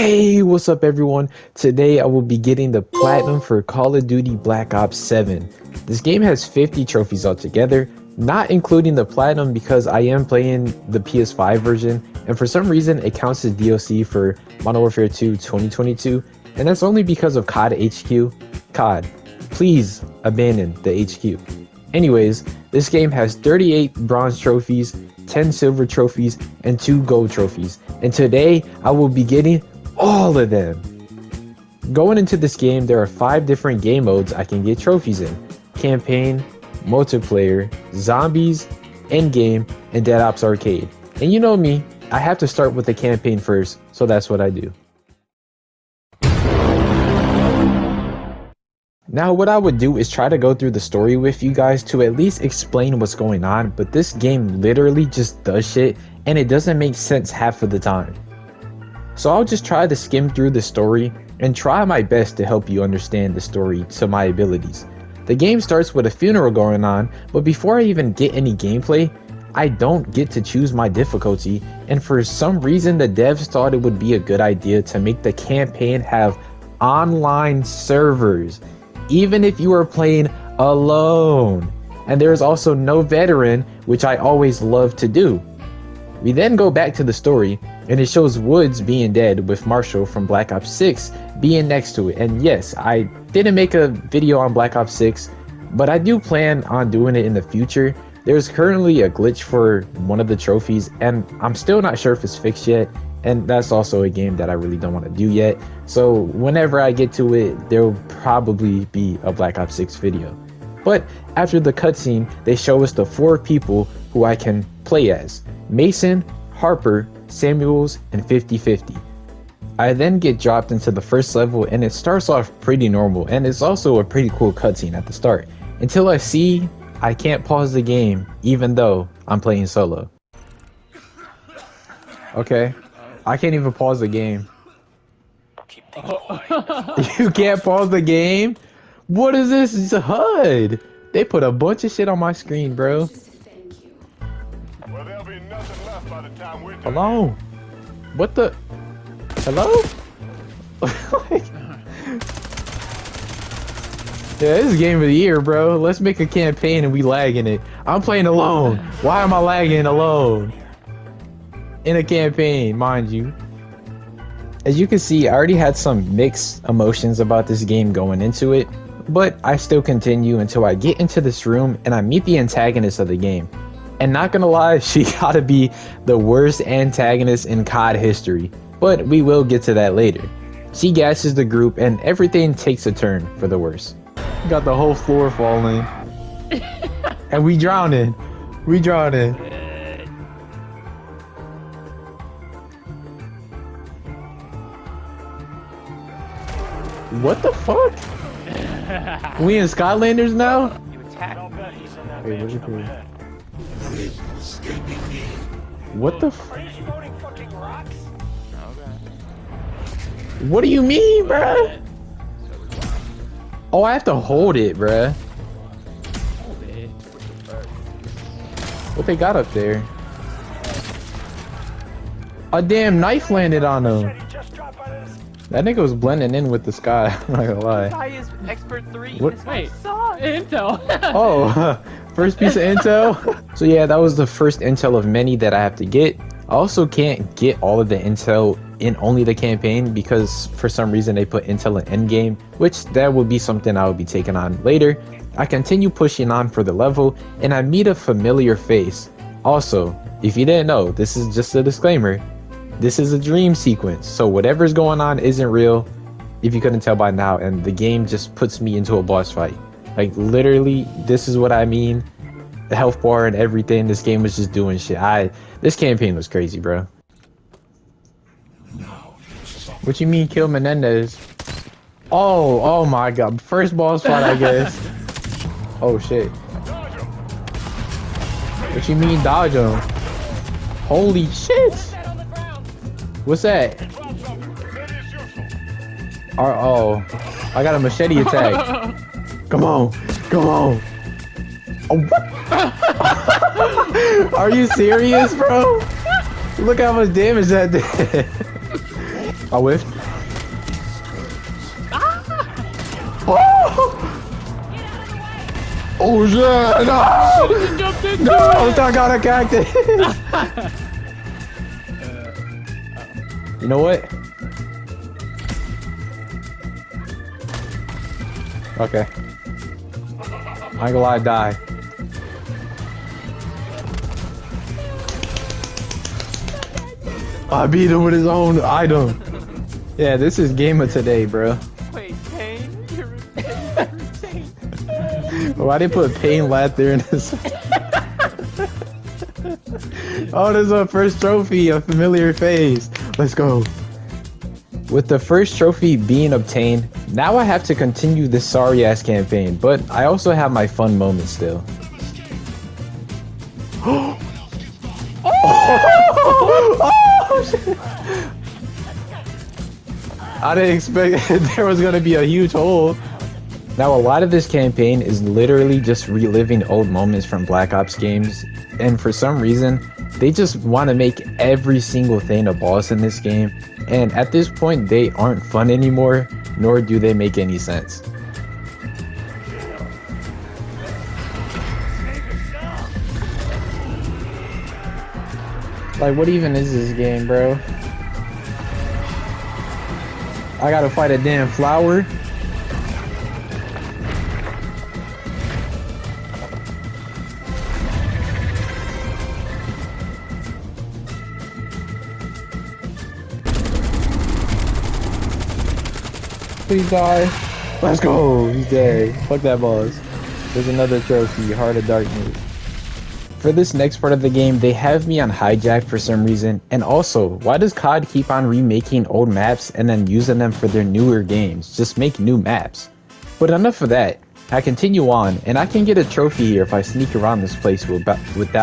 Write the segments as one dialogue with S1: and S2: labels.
S1: Hey, what's up everyone? Today I will be getting the platinum for Call of Duty Black Ops 7. This game has 50 trophies altogether, not including the platinum because I am playing the PS5 version, and for some reason it counts as DLC for Modern Warfare 2 2022, and that's only because of COD HQ. COD, please abandon the HQ. Anyways, this game has 38 bronze trophies, 10 silver trophies, and 2 gold trophies, and today I will be getting all of them. Going into this game, there are 5 different game modes I can get trophies in: campaign, multiplayer, zombies, endgame, and Dead Ops Arcade. And you know me, I have to start with the campaign first, so that's what I do. Now what I would do is try to go through the story with you guys to at least explain what's going on, but this game literally just does shit and it doesn't make sense half of the time. So I'll just try to skim through the story and try my best to help you understand the story to my abilities. The game starts with a funeral going on, but before I even get any gameplay, I don't get to choose my difficulty, and for some reason the devs thought it would be a good idea to make the campaign have online servers, even if you are playing alone. And there is also no veteran, which I always love to do. We then go back to the story, and it shows Woods being dead with Marshall from Black Ops 6 being next to it. And yes, I didn't make a video on Black Ops 6, but I do plan on doing it in the future. There's currently a glitch for one of the trophies, and I'm still not sure if it's fixed yet, and that's also a game that I really don't want to do yet. So whenever I get to it, there will probably be a Black Ops 6 video. But after the cutscene, they show us the 4 people who I can play as: Mason, Harper, Samuels, and 50-50. I then get dropped into the first level, and it starts off pretty normal, and it's also a pretty cool cutscene at the start, until I see I can't pause the game even though I'm playing solo. Okay, I can't even pause the game. You can't pause the game? What is this? It's a HUD. They put a bunch of shit on my screen, bro.
S2: Well, there'll be nothing left by the time we're done.
S1: Hello? What the? Hello? Yeah, this is game of the year, bro. Let's make a campaign and we lagging it. I'm playing alone. Why am I lagging alone? In a campaign, mind you. As you can see, I already had some mixed emotions about this game going into it, but I still continue until I get into this room and I meet the antagonist of the game. And not gonna lie, she gotta be the worst antagonist in COD history, but we will get to that later. She gasses the group and everything takes a turn for the worse. Got the whole floor falling. And we drowning. We drowning. What the fuck? We in Skylanders now?
S3: You attack.
S1: Wait, where's it going? What the f-
S2: Are you smoking fucking rocks?
S1: What do you mean, bruh? Oh, I have to hold it, bruh. What they got up there? A damn knife landed on him. That nigga was blending in with the sky, I'm not gonna lie.
S3: Guy is expert 3.
S1: What?
S3: Wait, saw intel.
S1: Oh, first piece of intel? So yeah, that was the first intel of many that I have to get. I also can't get all of the intel in only the campaign because for some reason they put intel in endgame, which that would be something I will be taking on later. I continue pushing on for the level and I meet a familiar face. Also, if you didn't know, this is just a disclaimer. This is a dream sequence, so whatever's going on isn't real, if you couldn't tell by now, and the game just puts me into a boss fight. Like literally, this is what I mean. The health bar and everything, this game was just doing shit. This campaign was crazy, bro. What you mean kill Menendez? Oh my god, first boss fight I guess. Oh shit. What you mean dodge him? Holy shit! What's that? Oh, I got a machete attack. Come on, come on. Oh, what? Are you serious, bro? Look how much damage that did. I whiffed. Oh shit! No!
S3: Jumped into
S1: No!
S3: it.
S1: I got a cactus! You know what? Okay. I ain't gonna lie, die. I beat him with his own item. Yeah, this is game of today, bro.
S3: Wait, pain? You're in pain? You're in pain?
S1: Why they put pain lad there in this? Oh, there's a first trophy, a familiar face. Let's go. With the first trophy being obtained, now I have to continue this sorry ass campaign, but I also have my fun moments still. I didn't expect there was gonna be a huge hole. Now, a lot of this campaign is literally just reliving old moments from Black Ops games, and for some reason, they just want to make every single thing a boss in this game, and at this point, they aren't fun anymore, nor do they make any sense. Like, what even is this game, bro? I gotta fight a damn flower? Please die. Let's go. He's dead. Fuck that boss. There's another trophy, Heart of Darkness. For this next part of the game, they have me on hijack for some reason. And also, why does COD keep on remaking old maps and then using them for their newer games? Just make new maps. But enough of that. I continue on, and I can get a trophy here if I sneak around this place without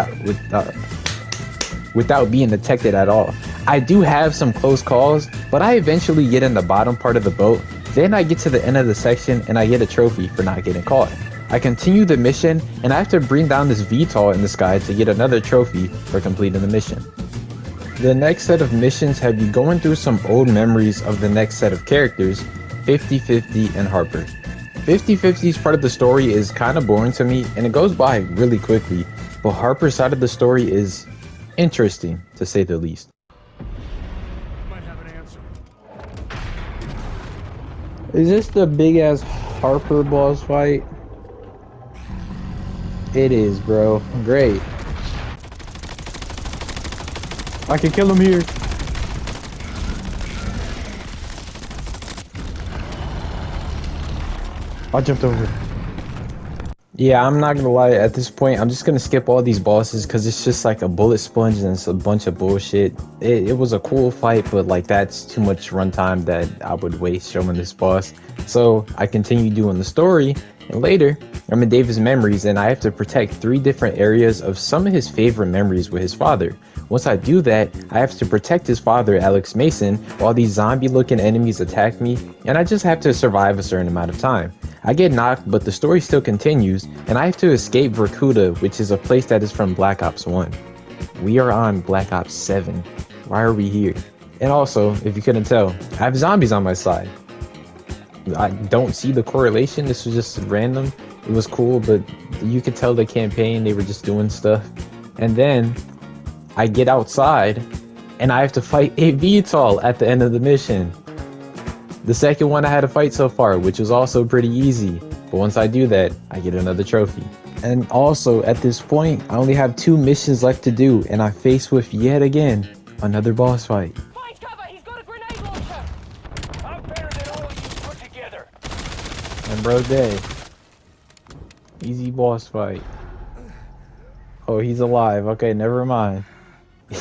S1: being detected at all. I do have some close calls, but I eventually get in the bottom part of the boat. Then I get to the end of the section and I get a trophy for not getting caught. I continue the mission and I have to bring down this VTOL in the sky to get another trophy for completing the mission. The next set of missions have you going through some old memories of the next set of characters, 50-50 and Harper. 50-50's part of the story is kind of boring to me and it goes by really quickly, but Harper's side of the story is interesting to say the least.
S2: Might have an answer.
S1: Is this the big ass Harper boss fight? It is, bro. Great. I can kill him here. I jumped over. Yeah, I'm not gonna lie, at this point, I'm just gonna skip all these bosses because it's just like a bullet sponge and it's a bunch of bullshit. It was a cool fight, but like that's too much runtime that I would waste showing this boss. So I continue doing the story, and later, I'm in David's memories and I have to protect 3 different areas of some of his favorite memories with his father. Once I do that, I have to protect his father, Alex Mason, while these zombie-looking enemies attack me, and I just have to survive a certain amount of time. I get knocked, but the story still continues, and I have to escape Vorkuta, which is a place that is from Black Ops 1. We are on Black Ops 7. Why are we here? And also, if you couldn't tell, I have zombies on my side. I don't see the correlation, this was just random. It was cool, but you could tell the campaign, they were just doing stuff. And then, I get outside, and I have to fight a VTOL at the end of the mission. The second one I had to fight so far, which was also pretty easy. But once I do that, I get another trophy. And also, at this point, I only have 2 missions left to do, and I face with, yet again, another boss fight.
S4: Find cover! He's got a grenade launcher!
S2: I'm better than all of you put together.
S1: And bro dead. Easy boss fight. Oh, he's alive. Okay, never mind.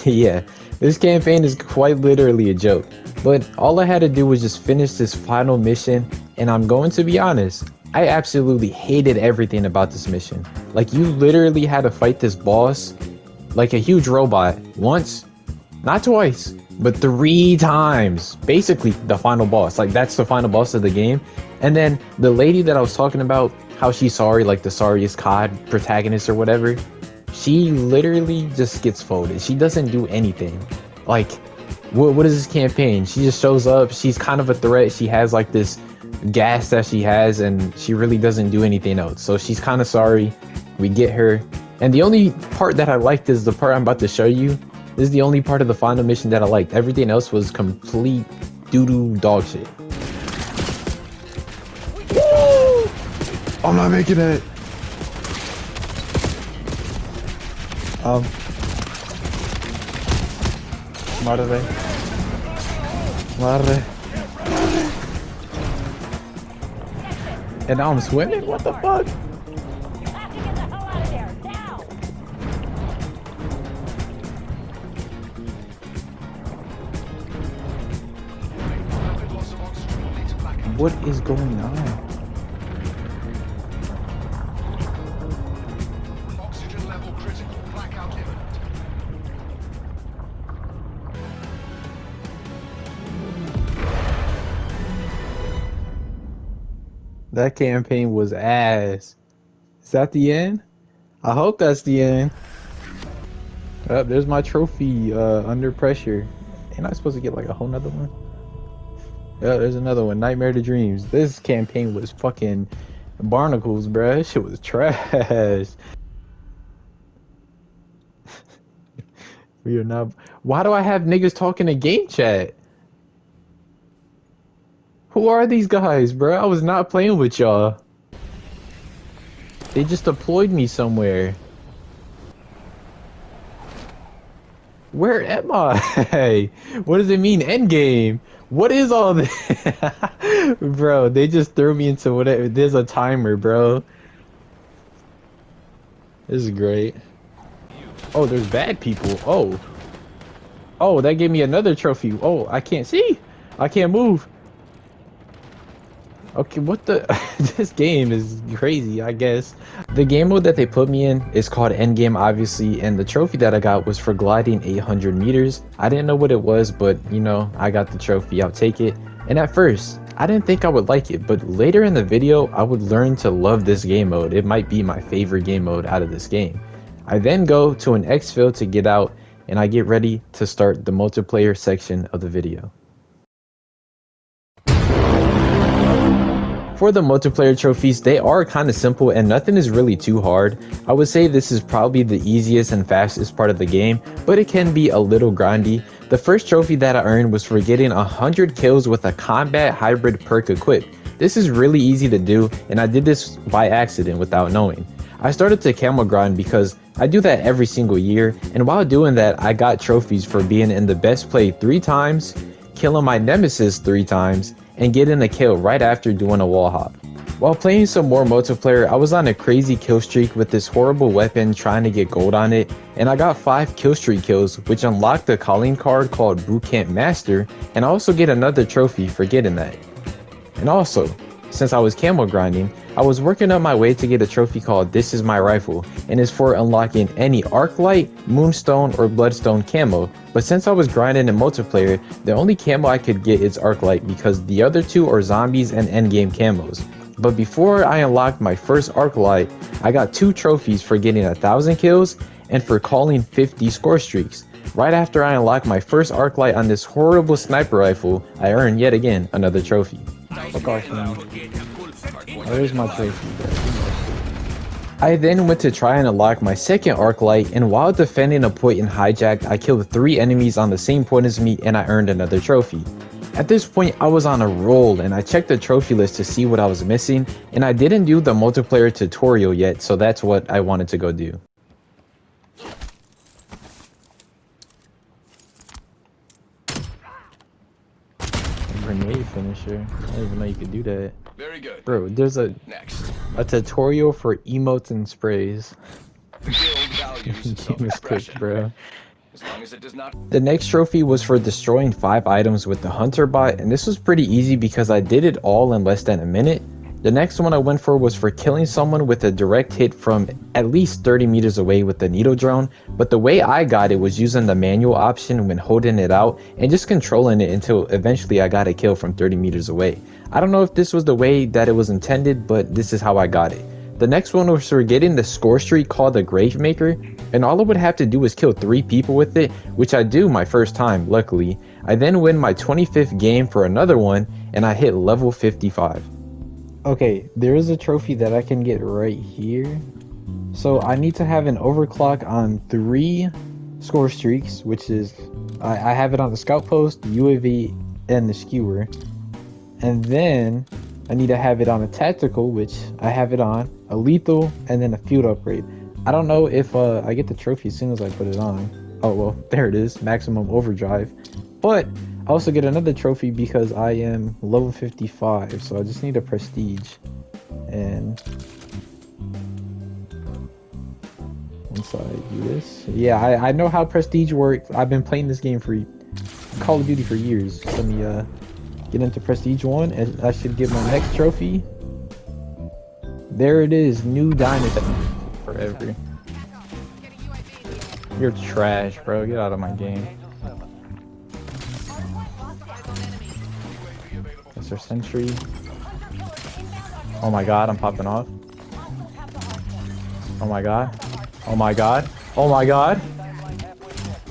S1: Yeah, this campaign is quite literally a joke. But all I had to do was just finish this final mission, and I'm going to be honest, I absolutely hated everything about this mission. Like, you literally had to fight this boss like a huge robot once, not twice, but 3 times. Basically, the final boss. Like, that's the final boss of the game. And then the lady that I was talking about, how she's sorry, like the sorriest COD protagonist or whatever, she literally just gets folded. She doesn't do anything. Like, what is this campaign? She just shows up. She's kind of a threat. She has like this gas that she has, and she really doesn't do anything else. So she's kind of sorry. We get her, and the only part that I liked is the part I'm about to show you. This is the only part of the final mission that I liked. Everything else was complete doo-doo dog shit. Woo! I'm not making it. Madre. And now I'm swimming? What the fuck?
S4: You have to get the hell out of there, now!
S1: What is going on?
S2: Oxygen level critical. Blackout imminent.
S1: That campaign was ass. Is that the end? I hope that's the end. Oh, there's my trophy under pressure. Ain't I supposed to get like a whole nother one? Yeah, there's another one. Nightmare to Dreams. This campaign was fucking barnacles, bruh. This shit was trash. We are not. Why do I have niggas talking to game chat? Who are these guys, bro? I was not playing with y'all. They just deployed me somewhere. Where am I? What does it mean, Endgame? What is all this? Bro, they just threw me into whatever. There's a timer, bro. This is great. Oh, there's bad people. Oh. Oh, that gave me another trophy. Oh, I can't see. I can't move. Okay, what the? This game is crazy, I guess. The game mode that they put me in is called Endgame, obviously, and the trophy that I got was for gliding 800 meters. I didn't know what it was, but, you know, I got the trophy. I'll take it. And at first, I didn't think I would like it, but later in the video, I would learn to love this game mode. It might be my favorite game mode out of this game. I then go to an exfil to get out, and I get ready to start the multiplayer section of the video. For the multiplayer trophies, they are kind of simple and nothing is really too hard. I would say this is probably the easiest and fastest part of the game, but it can be a little grindy. The first trophy that I earned was for getting 100 kills with a combat hybrid perk equipped. This is really easy to do, and I did this by accident without knowing. I started to camel grind because I do that every single year, and while doing that, I got trophies for being in the best play 3 times, killing my nemesis 3 times, and getting a kill right after doing a wall hop. While playing some more multiplayer, I was on a crazy kill streak with this horrible weapon trying to get gold on it, and I got 5 kill streak kills, which unlocked a calling card called Bootcamp Master, and I also get another trophy for getting that. And also, since I was camel grinding, I was working up my way to get a trophy called This Is My Rifle, and it's for unlocking any Arclight, Moonstone, or Bloodstone camo, but since I was grinding in multiplayer, the only camo I could get is Arclight because the other 2 are zombies and endgame camos. But before I unlocked my first Arclight, I got 2 trophies for getting 1,000 kills and for calling 50 score streaks. Right after I unlocked my first Arclight on this horrible sniper rifle, I earned yet again another trophy. Fuck off, man. Where's my trophy, bro? I then went to try and unlock my second Arclight, and while defending a point in hijacked, I killed 3 enemies on the same point as me and I earned another trophy. At this point, I was on a roll and I checked the trophy list to see what I was missing, and I didn't do the multiplayer tutorial yet, so that's what I wanted to go do. Grenade finisher. I didn't even know you could do that.
S2: Very good.
S1: Bro, there's a
S2: Next.
S1: tutorial for emotes and sprays.
S2: The guild values
S1: Game is
S2: self-expression.
S1: cooked, bro.
S2: As long as it does not.
S1: The next trophy was for destroying 5 items with the hunter bot, and this was pretty easy because I did it all in less than a minute. The next one I went for was for killing someone with a direct hit from at least 30 meters away with the needle drone, but the way I got it was using the manual option when holding it out and just controlling it until eventually I got a kill from 30 meters away. I don't know if this was the way that it was intended, but this is how I got it. The next one was for getting the score streak called the Gravemaker, and all I would have to do was kill 3 people with it, which I do my first time, luckily. I then win my 25th game for another one, and I hit level 55. Okay, there is a trophy that I can get right here. So I need to have an overclock on 3 score streaks, which is, I have it on the scout post, UAV, and the skewer. And then I need to have it on a tactical, which I have it on, a lethal, and then a field upgrade. I don't know if I get the trophy as soon as I put it on. Oh well, there it is, maximum overdrive. But I also get another trophy because I am level 55, so I just need a prestige. And once I do this, yeah, I know how prestige works. I've been playing this game for Call of Duty for years. Let me get into prestige 1, and I should get my next trophy. There it is, new diamond. Forever. You're trash, bro. Get out of my game. That's our sentry. Oh my god, I'm popping off. Oh my god. Oh my god. Oh my god.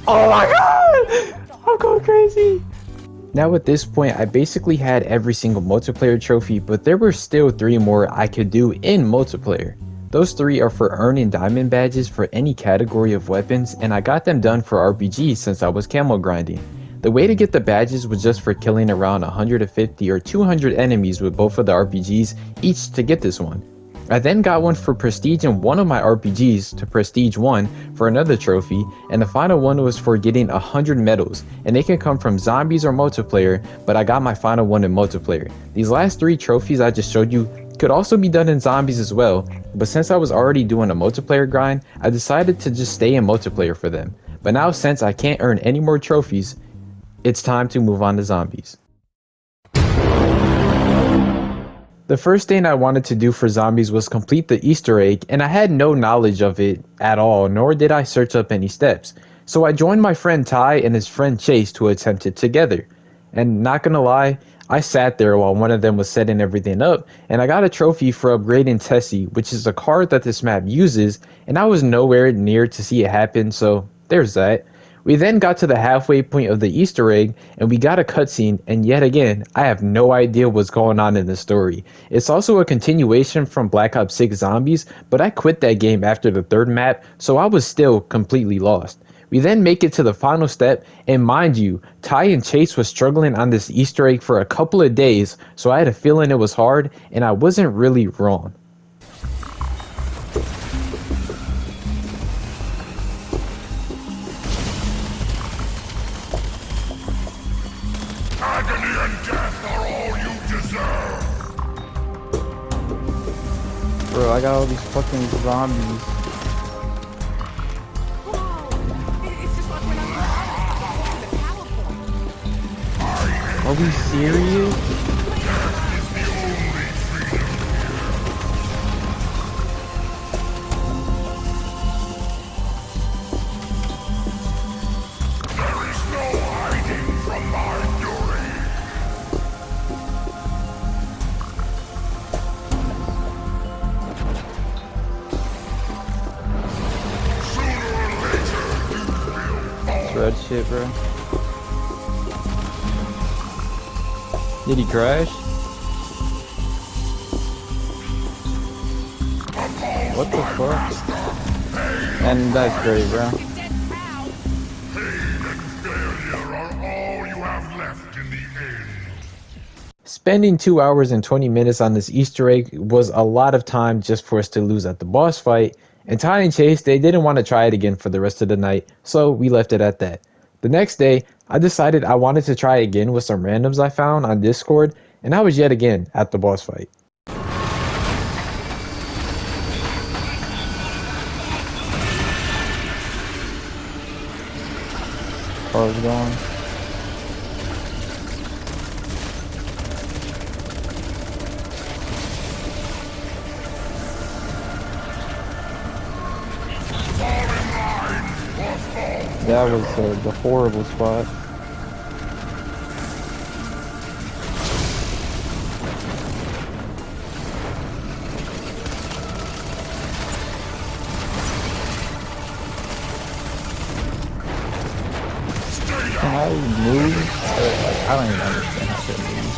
S1: Oh my god! I'm going crazy. Now at this point, I basically had every single multiplayer trophy, but there were still 3 more I could do in multiplayer. Those 3 are for earning diamond badges for any category of weapons, and I got them done for RPGs since I was camo grinding. The way to get the badges was just for killing around 150 or 200 enemies with both of the RPGs each to get this one. I then got one for prestige in one of my RPGs to prestige 1 for another trophy, and the final one was for getting 100 medals, and they can come from zombies or multiplayer, but I got my final one in multiplayer. These last 3 trophies I just showed you could also be done in zombies as well, but since I was already doing a multiplayer grind, I decided to just stay in multiplayer for them. But now since I can't earn any more trophies, it's time to move on to zombies. The first thing I wanted to do for zombies was complete the Easter egg, and I had no knowledge of it at all, nor did I search up any steps. So I joined my friend Ty and his friend Chase to attempt it together. And not gonna lie, I sat there while one of them was setting everything up, and I got a trophy for upgrading Tessie, which is a card that this map uses, and I was nowhere near to see it happen, so there's that. We then got to the halfway point of the Easter egg, and we got a cutscene, and yet again, I have no idea what's going on in the story. It's also a continuation from Black Ops 6 Zombies, but I quit that game after the 3rd map, so I was still completely lost. We then make it to the final step, and mind you, Ty and Chase was struggling on this Easter egg for a couple of days, so I had a feeling it was hard, and I wasn't really wrong.
S2: Agony and death are all you deserve.
S3: Bro, I got all these fucking zombies. Are we serious?
S2: There is no hiding from my fury. Sooner or later, you will fall.
S3: It's red shit, bro. Did he crash? What the fuck? And that's great, bro.
S2: Pain and failure are all you have left in the end.
S1: Spending 2 hours and 20 minutes on this Easter egg was a lot of time just for us to lose at the boss fight, and Ty and Chase, they didn't want to try it again for the rest of the night, so we left it at that. The next day, I decided I wanted to try again with some randoms I found on Discord, and I was yet again at the boss fight.
S3: Car's gone. That was the horrible spot. how he moves, like, I don't even understand how to move.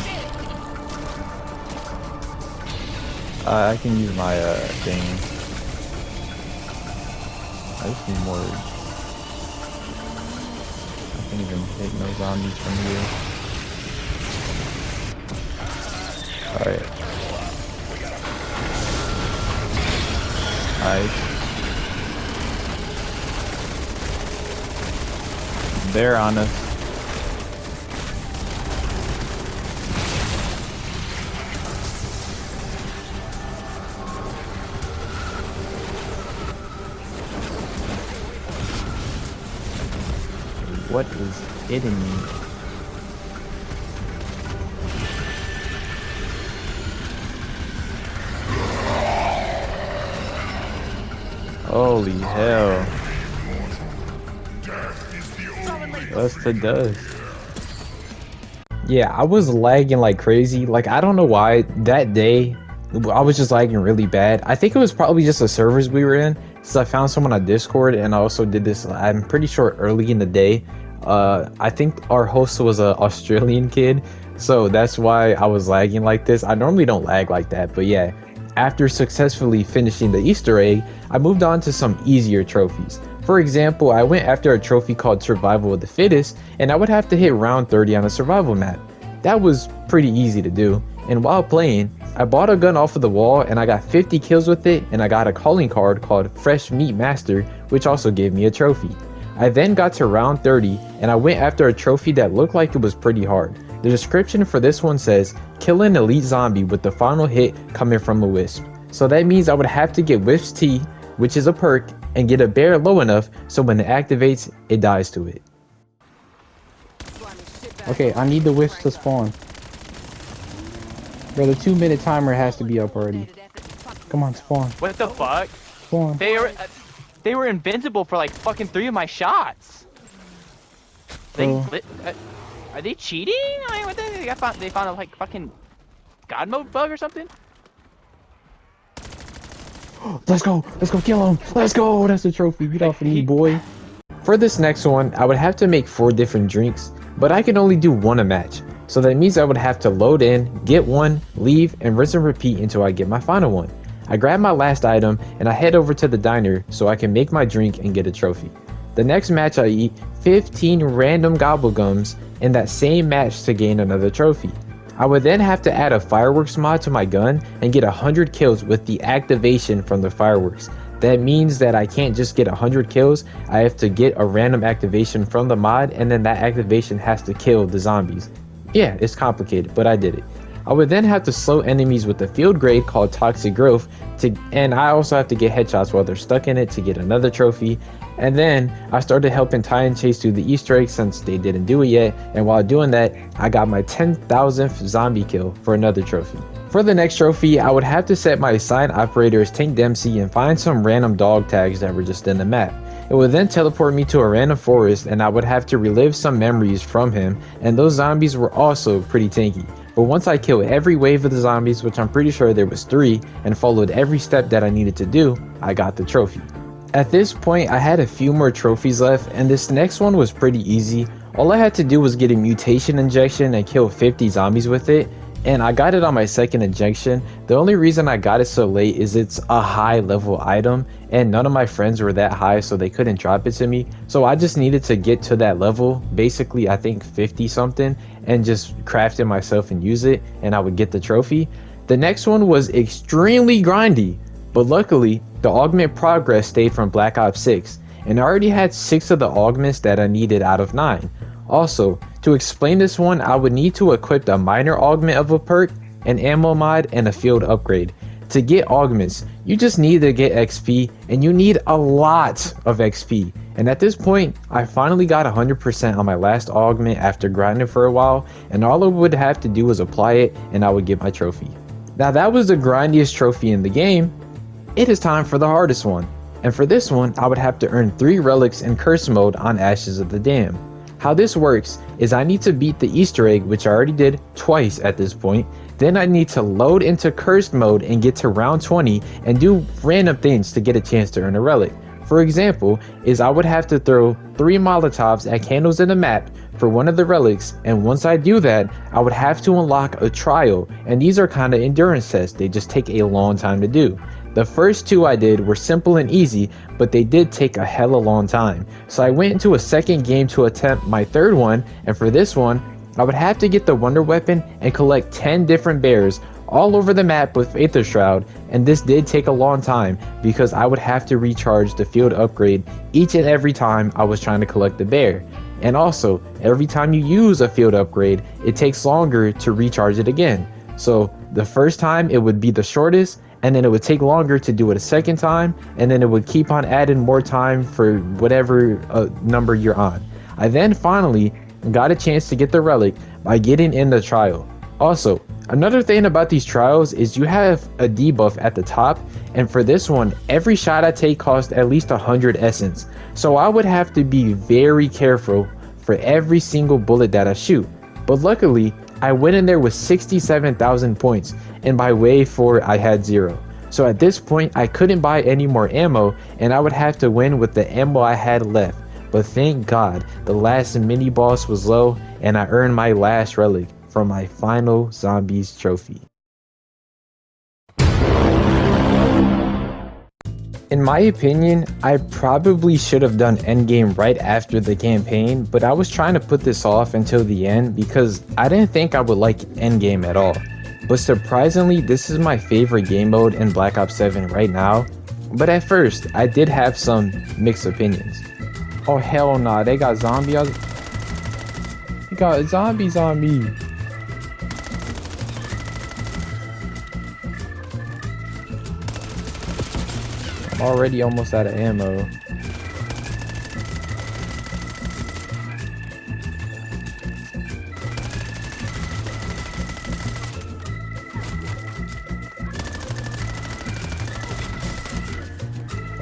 S3: I can use my thing. I just need more. I can't even hit no zombies from here. Alright. Nice. They're on us. What is hitting me? Holy hell. Dust to dust.
S1: Yeah, I was lagging like crazy. Like, I don't know why that day I was just lagging really bad. I think it was probably just the servers we were in. So I found someone on Discord, and I also did this, I'm pretty sure, early in the day. I think our host was an Australian kid, so that's why I was lagging like this. I normally don't lag like that, but yeah. After successfully finishing the Easter egg, I moved on to some easier trophies. For example, I went after a trophy called Survival of the Fittest, and I would have to hit round 30 on a survival map. That was pretty easy to do, and while playing, I bought a gun off of the wall and I got 50 kills with it, and I got a calling card called Fresh Meat Master, which also gave me a trophy. I then got to round 30 and I went after a trophy that looked like it was pretty hard. The description for this one says, kill an elite zombie with the final hit coming from a wisp. So that means I would have to get Wisp's Tea, which is a perk, and get a bear low enough so when it activates, it dies to it.
S3: Okay, I need the wisp to spawn. Bro, the 2-minute timer has to be up already. Come on, spawn.
S5: What the fuck?
S3: Spawn.
S5: They were invincible for like fucking 3 of my shots. Are they cheating? I mean, what they found a like fucking god mode bug or something?
S3: Let's go kill him. Let's go. That's a trophy. Get off of me, boy.
S1: For this next one, I would have to make 4 different drinks, but I can only do 1 a match. So that means I would have to load in, get 1, leave, and rinse and repeat until I get my final one. I grab my last item and I head over to the diner so I can make my drink and get a trophy. The next match I eat 15 random gobble gums in that same match to gain another trophy. I would then have to add a fireworks mod to my gun and get 100 kills with the activation from the fireworks. That means that I can't just get 100 kills, I have to get a random activation from the mod, and then that activation has to kill the zombies. Yeah, it's complicated, but I did it. I would then have to slow enemies with a field grade called Toxic Growth, and I also have to get headshots while they're stuck in it to get another trophy. And then I started helping Ty and Chase do the Easter egg since they didn't do it yet, and while doing that, I got my 10,000th zombie kill for another trophy. For the next trophy, I would have to set my assigned operator as Tank Dempsey and find some random dog tags that were just in the map. It would then teleport me to a random forest, and I would have to relive some memories from him, and those zombies were also pretty tanky. But once I killed every wave of the zombies, which I'm pretty sure there was 3, and followed every step that I needed to do, I got the trophy. At this point, I had a few more trophies left, and this next one was pretty easy. All I had to do was get a mutation injection and kill 50 zombies with it, and I got it on my second injection. The only reason I got it so late is it's a high level item, and none of my friends were that high, so they couldn't drop it to me. So I just needed to get to that level, basically I think 50 something, and just craft it myself and use it, and I would get the trophy. The next one was extremely grindy, but luckily the augment progress stayed from Black Ops 6, and I already had 6 of the augments that I needed out of 9. Also, to explain this one, I would need to equip a minor augment of a perk, an ammo mod, and a field upgrade. To get augments, you just need to get XP, and you need a lot of XP. And at this point, I finally got 100% on my last augment after grinding for a while, and all I would have to do was apply it, and I would get my trophy. Now that was the grindiest trophy in the game. It is time for the hardest one. And for this one, I would have to earn 3 relics in curse mode on Ashes of the Dam. How this works is I need to beat the Easter egg, which I already did twice at this point. Then I need to load into cursed mode and get to round 20 and do random things to get a chance to earn a relic. For example, is I would have to throw 3 Molotovs at candles in the map, for one of the relics, and once I do that, I would have to unlock a trial, and these are kind of endurance tests. They just take a long time to do. The first two I did were simple and easy, but they did take a hella long time. So I went into a second game to attempt my third one, and for this one, I would have to get the wonder weapon and collect 10 different bears all over the map with Aether Shroud, and this did take a long time because I would have to recharge the field upgrade each and every time I was trying to collect the bear. And also, every time you use a field upgrade, it takes longer to recharge it again. So the first time it would be the shortest, and then it would take longer to do it a second time, and then it would keep on adding more time for whatever number you're on. I then finally got a chance to get the relic by getting in the trial. Also, another thing about these trials is you have a debuff at the top, and for this one, every shot I take costs at least 100 essence. So I would have to be very careful for every single bullet that I shoot. But luckily, I went in there with 67,000 points, and by wave 4 I had 0. So at this point, I couldn't buy any more ammo, and I would have to win with the ammo I had left. But thank God, the last mini boss was low, and I earned my last relic for my final zombies trophy. In my opinion, I probably should have done Endgame right after the campaign, but I was trying to put this off until the end because I didn't think I would like Endgame at all. But surprisingly, this is my favorite game mode in Black Ops 7 right now. But at first, I did have some mixed opinions. Oh hell nah, they got zombies. They got zombies on me. I'm already almost out of ammo.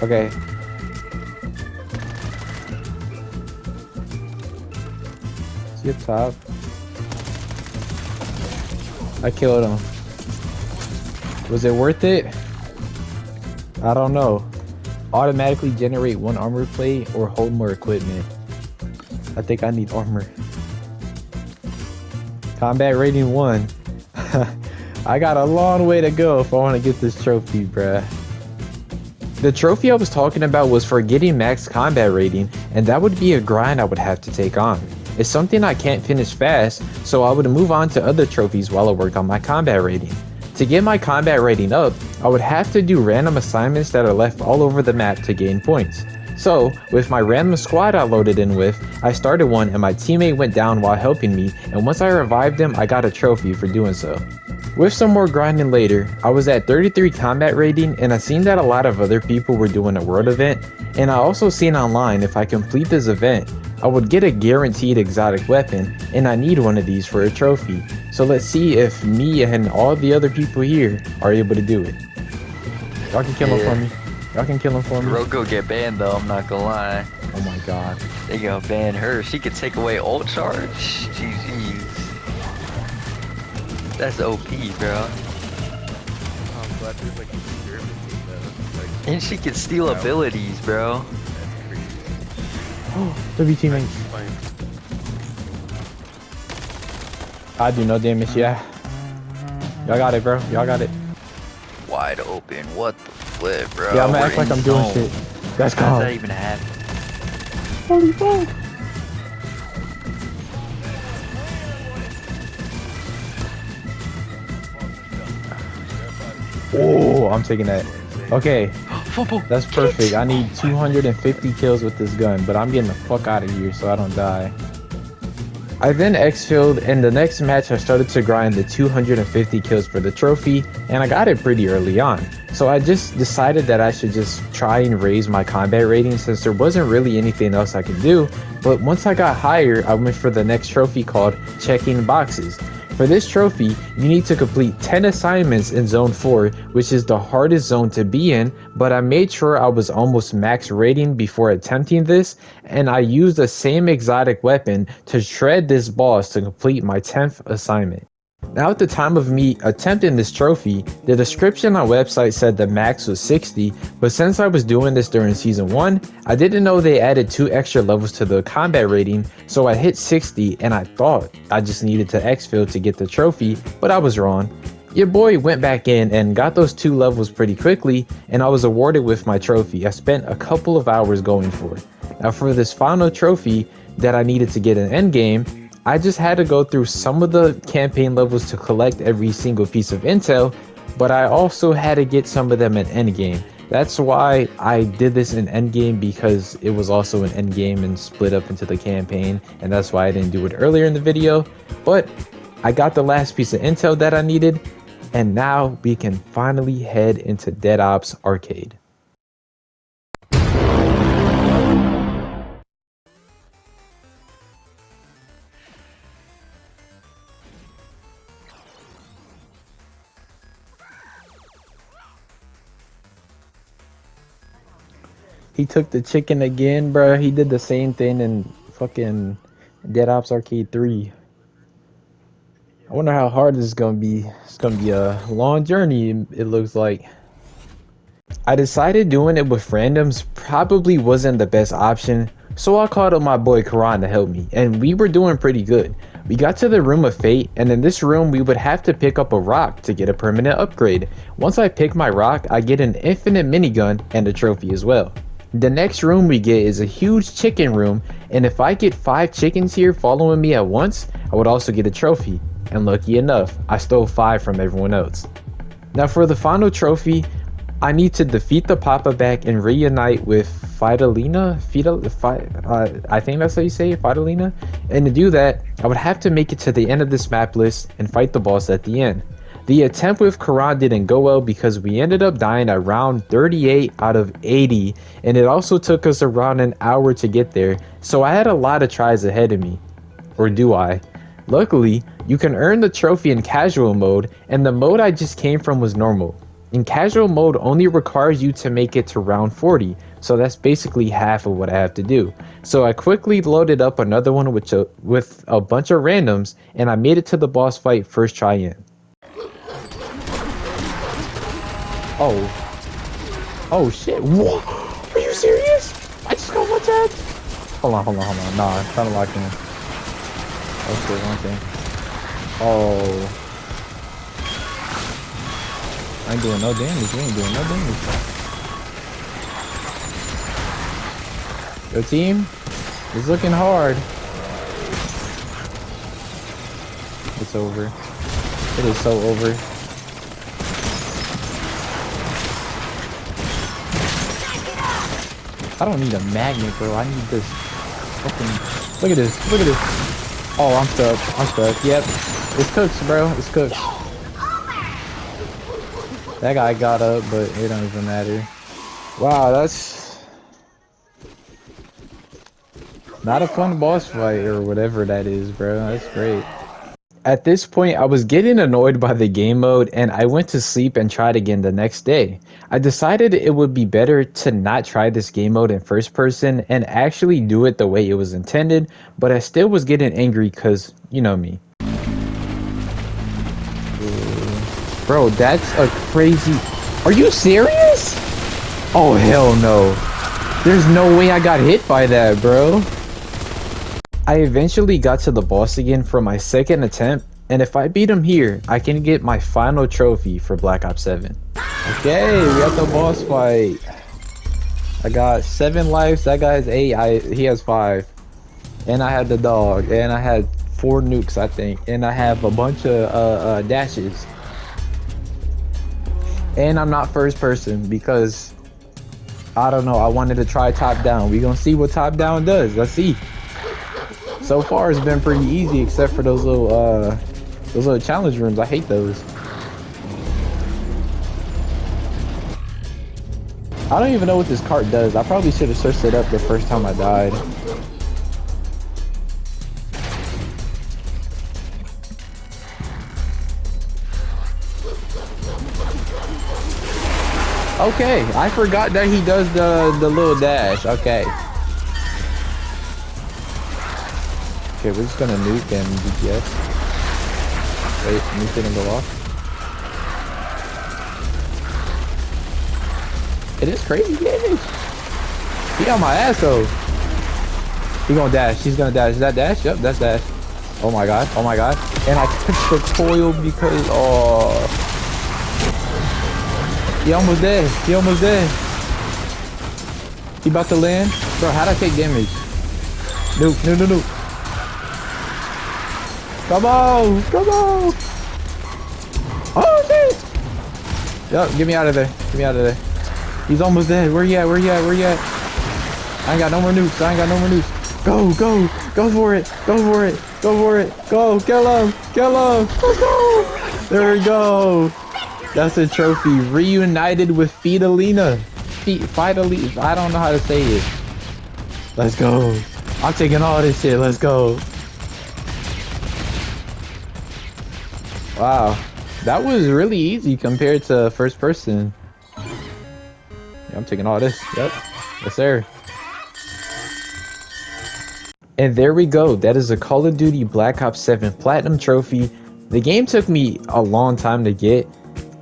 S1: Okay. See up top. I killed him. Was it worth it? I don't know. Automatically generate 1 armor plate or hold more equipment. I think I need armor. Combat rating 1. I got a long way to go if I want to get this trophy, bruh. The trophy I was talking about was for getting max combat rating, and that would be a grind I would have to take on. It's something I can't finish fast, so I would move on to other trophies while I work on my combat rating. To get my combat rating up, I would have to do random assignments that are left all over the map to gain points. So, with my random squad I loaded in with, I started one and my teammate went down while helping me, and once I revived him, I got a trophy for doing so. With some more grinding later, I was at 33 combat rating, and I seen that a lot of other people were doing a world event, and I also seen online if I complete this event, I would get a guaranteed exotic weapon, and I need one of these for a trophy. So let's see if me and all the other people here are able to do it. Y'all can kill him for me. Y'all can kill him for me.
S3: Roko get banned though, I'm not gonna lie.
S1: Oh my god.
S3: They gonna ban her. She could take away ult charge. GG's. That's OP, bro.
S6: I'm glad there's like a German team though. Like,
S3: And she can steal abilities, bro.
S6: that's crazy.
S1: W teammates.
S6: Fine.
S1: I do no damage, yeah. Y'all got it, bro. Y'all got it.
S3: Wide open. What the flip, bro?
S1: Yeah, I'm gonna
S3: We're
S1: act like
S3: in
S1: I'm doing
S3: zone.
S1: shit. Let's
S3: How's
S1: go.
S3: that even happen?
S1: Holy fuck. Oh, I'm taking that. Okay,
S3: Football.
S1: that's perfect. I need 250 kills with this gun, but I'm getting the fuck out of here so I don't die. I then exfilled, and the next match I started to grind the 250 kills for the trophy, and I got it pretty early on. So I just decided that I should just try and raise my combat rating since there wasn't really anything else I could do. But once I got higher, I went for the next trophy called checking boxes. For this trophy, you need to complete 10 assignments in Zone 4, which is the hardest zone to be in, but I made sure I was almost max rating before attempting this, and I used the same exotic weapon to shred this boss to complete my 10th assignment. Now at the time of me attempting this trophy, the description on website said the max was 60, but since I was doing this during season 1, I didn't know they added 2 extra levels to the combat rating, so I hit 60 and I thought I just needed to exfil to get the trophy, but I was wrong. Your boy went back in and got those 2 levels pretty quickly, and I was awarded with my trophy. I spent a couple of hours going for it. Now for this final trophy that I needed to get in Endgame, I just had to go through some of the campaign levels to collect every single piece of intel, but I also had to get some of them in Endgame. That's why I did this in Endgame, because it was also an Endgame and split up into the campaign, and that's why I didn't do it earlier in the video. But I got the last piece of intel that I needed, and now we can finally head into Dead Ops Arcade. He took the chicken again, bro. He did the same thing in fucking Dead Ops Arcade 3. I wonder how hard this is gonna be. It's gonna be a long journey, it looks like. I decided doing it with randoms probably wasn't the best option, so I called up my boy Karan to help me, and we were doing pretty good. We got to the Room of Fate, and in this room we would have to pick up a rock to get a permanent upgrade. Once I pick my rock, I get an infinite minigun and a trophy as well. The next room we get is a huge chicken room, and if I get 5 chickens here following me at once, I would also get a trophy. And lucky enough, I stole 5 from everyone else. Now for the final trophy, I need to defeat the Papa back and reunite with Fidelina. I think that's how you say it, Fidelina. And to do that, I would have to make it to the end of this map list and fight the boss at the end. The attempt with Karan didn't go well because we ended up dying at round 38 out of 80, and it also took us around an hour to get there, so I had a lot of tries ahead of me. Or do I? Luckily, you can earn the trophy in casual mode, and the mode I just came from was normal. In casual mode only requires you to make it to round 40, so that's basically half of what I have to do. So I quickly loaded up another one with a bunch of randoms, and I made it to the boss fight first try in. Oh shit, what? Are you serious? I just got one tag? Hold on. Nah, I'm trying to lock in. Oh shit, one thing. Oh. I ain't doing no damage, we ain't doing no damage. Yo team, it's looking hard. It's over. It is so over. I don't need a magnet, bro. I need this fucking... Look at this. Oh, I'm stuck. Yep. It's cooked, bro. It's cooked. That guy got up, but it don't even matter. Wow, that's... not a fun boss fight or whatever that is, bro. That's great. At this point, I was getting annoyed by the game mode, and I went to sleep and tried again the next day. I decided it would be better to not try this game mode in first person and actually do it the way it was intended, but I still was getting angry because, you know me. Bro, that's a crazy... Are you serious? Oh, hell no. There's no way I got hit by that, bro. I eventually got to the boss again for my second attempt, and if I beat him here, I can get my final trophy for Black Ops 7. Okay, we got the boss fight. I got 7 lives, that guy has 8, he has 5. And I had the dog, and I had 4 nukes, I think, and I have a bunch of dashes. And I'm not first person because, I don't know, I wanted to try top down. We gonna see what top down does, let's see. So far it's been pretty easy except for those little challenge rooms. I hate those. I don't even know what this cart does. I probably should have searched it up the first time I died. Okay, I forgot that he does the little dash. Okay. Okay, we're just gonna nuke and DPS. Wait, new thing go off. It is crazy damage. He on my ass though. He gonna dash. He's gonna dash. Is that dash? Yep, that's dash. Oh my god. Oh my god. And I touched the coil because he almost dead. He almost dead. He about to land. Bro, how'd I take damage? Nope, no, no, no. Come on, come on. Oh shit. Yup, get me out of there. Get me out of there. He's almost dead. Where you at? Where you at? Where you at? I ain't got no more nukes. I ain't got no more nukes. Go, go, go for it. Go for it. Go for it. Go, kill him. Kill him. Let's go. There we go. That's a trophy. Reunited with Fidelina. Fidelina. I don't know how to say it. Let's go. I'm taking all this shit. Let's go. Wow. That was really easy compared to first person. Yeah, I'm taking all this. Yep. Yes, sir. And there we go. That is a Call of Duty Black Ops 7 Platinum Trophy. The game took me a long time to get.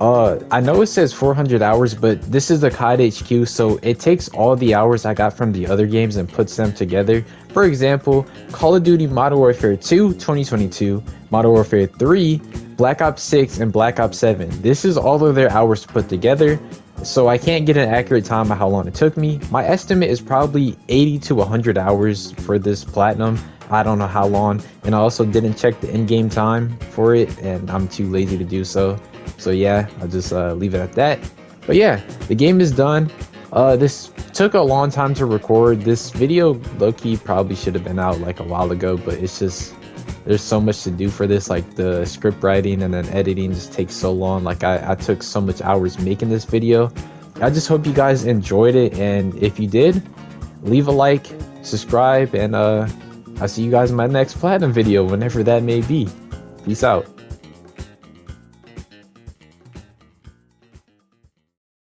S1: I know it says 400 hours, but this is the COD HQ, so it takes all the hours I got from the other games and puts them together. For example, Call of Duty Modern Warfare 2 2022, Modern Warfare 3, Black Ops 6, and Black Ops 7. This is all of their hours put together. So I can't get an accurate time of how long it took me. My estimate is probably 80 to 100 hours for this platinum. I don't know how long. And I also didn't check the in-game time for it, and I'm too lazy to do so. So yeah, I'll just leave it at that. But yeah, the game is done. This took a long time to record. This video low-key probably should have been out like a while ago, but it's just there's so much to do for this, like the script writing and then editing just takes so long. Like I took so much hours making this video. I just hope you guys enjoyed it, and if you did, leave a like, subscribe, and I'll see you guys in my next platinum video, whenever that may be. Peace out.